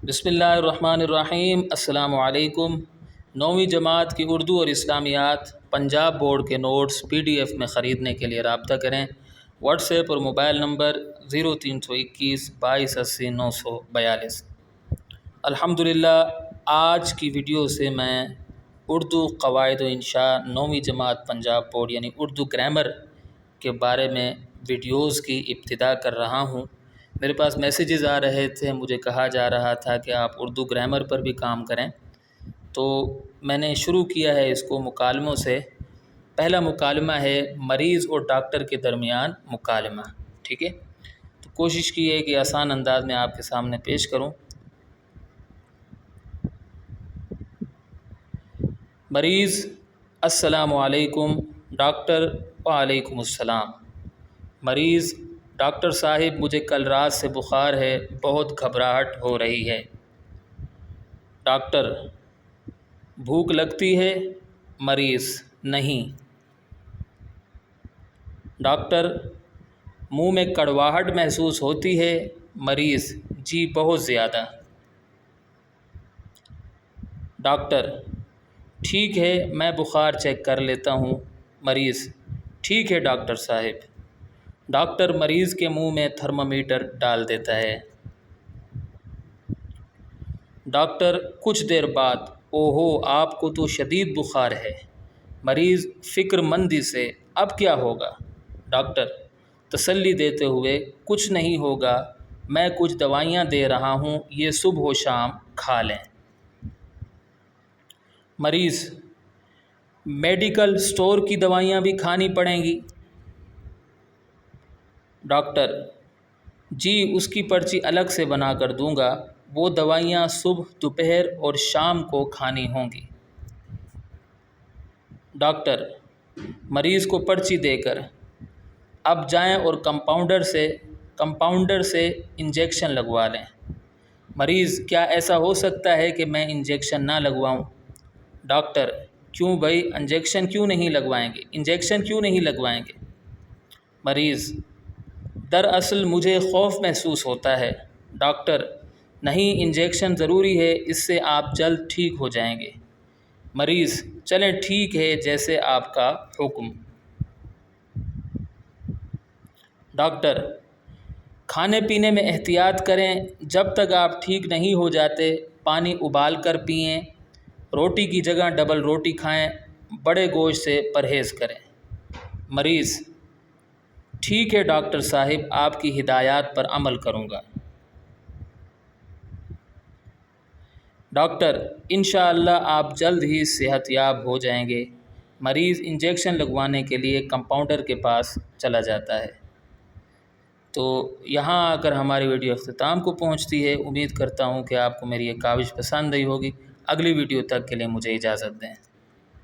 بسم اللہ الرحمن الرحیم۔ السلام علیکم۔ 9ویں جماعت کی اردو اور اسلامیات پنجاب بورڈ کے نوٹس PDF میں خریدنے کے لیے رابطہ کریں۔ واٹس ایپ اور موبائل نمبر 0321 2280 942۔ الحمدللہ آج کی ویڈیو سے میں اردو قواعد و انشاء 9ویں جماعت پنجاب بورڈ یعنی اردو گرامر کے بارے میں ویڈیوز کی ابتدا کر رہا ہوں۔ میرے پاس میسیجز آ رہے تھے، مجھے کہا جا رہا تھا کہ آپ اردو گرامر پر بھی کام کریں، تو میں نے شروع کیا ہے اس کو مکالموں سے۔ پہلا مکالمہ ہے مریض اور ڈاکٹر کے درمیان مکالمہ، ٹھیک ہے؟ تو کوشش کی ہے کہ آسان انداز میں آپ کے سامنے پیش کروں۔ مریض: السلام علیکم۔ ڈاکٹر: وعلیکم السلام۔ مریض: ڈاکٹر صاحب مجھے کل رات سے بخار ہے، بہت گھبراہٹ ہو رہی ہے۔ ڈاکٹر: بھوک لگتی ہے؟ مریض: نہیں۔ ڈاکٹر: منہ میں کڑواہٹ محسوس ہوتی ہے؟ مریض: جی بہت زیادہ۔ ڈاکٹر: ٹھیک ہے میں بخار چیک کر لیتا ہوں۔ مریض: ٹھیک ہے ڈاکٹر صاحب۔ ڈاکٹر مریض کے منہ میں تھرمامیٹر ڈال دیتا ہے۔ ڈاکٹر کچھ دیر بعد: اوہو آپ کو تو شدید بخار ہے۔ مریض فکر مندی سے: اب کیا ہوگا؟ ڈاکٹر تسلی دیتے ہوئے: کچھ نہیں ہوگا، میں کچھ دوائیاں دے رہا ہوں، یہ صبح و شام کھا لیں۔ مریض: میڈیکل سٹور کی دوائیاں بھی کھانی پڑیں گی؟ ڈاکٹر: جی اس کی پرچی الگ سے بنا کر دوں گا، وہ دوائیاں صبح، دوپہر اور شام کو کھانی ہوں گی۔ ڈاکٹر مریض کو پرچی دے کر: اب جائیں اور کمپاؤنڈر سے انجیکشن لگوا لیں۔ مریض: کیا ایسا ہو سکتا ہے کہ میں انجیکشن نہ لگواؤں؟ ڈاکٹر: کیوں بھائی انجیکشن کیوں نہیں لگوائیں گے؟ مریض: دراصل مجھے خوف محسوس ہوتا ہے۔ ڈاکٹر: نہیں انجیکشن ضروری ہے، اس سے آپ جلد ٹھیک ہو جائیں گے۔ مریض: چلیں ٹھیک ہے جیسے آپ کا حکم۔ ڈاکٹر: کھانے پینے میں احتیاط کریں، جب تک آپ ٹھیک نہیں ہو جاتے پانی ابال کر پئیں، روٹی کی جگہ ڈبل روٹی کھائیں، بڑے گوشت سے پرہیز کریں۔ مریض: ٹھیک ہے ڈاکٹر صاحب، آپ کی ہدایات پر عمل کروں گا۔ ڈاکٹر: انشاءاللہ آپ جلد ہی صحت یاب ہو جائیں گے۔ مریض انجیکشن لگوانے کے لیے کمپاؤنڈر کے پاس چلا جاتا ہے۔ تو یہاں آ کر ہماری ویڈیو اختتام کو پہنچتی ہے۔ امید کرتا ہوں کہ آپ کو میری یہ کاوش پسند آئی ہوگی۔ اگلی ویڈیو تک کے لیے مجھے اجازت دیں۔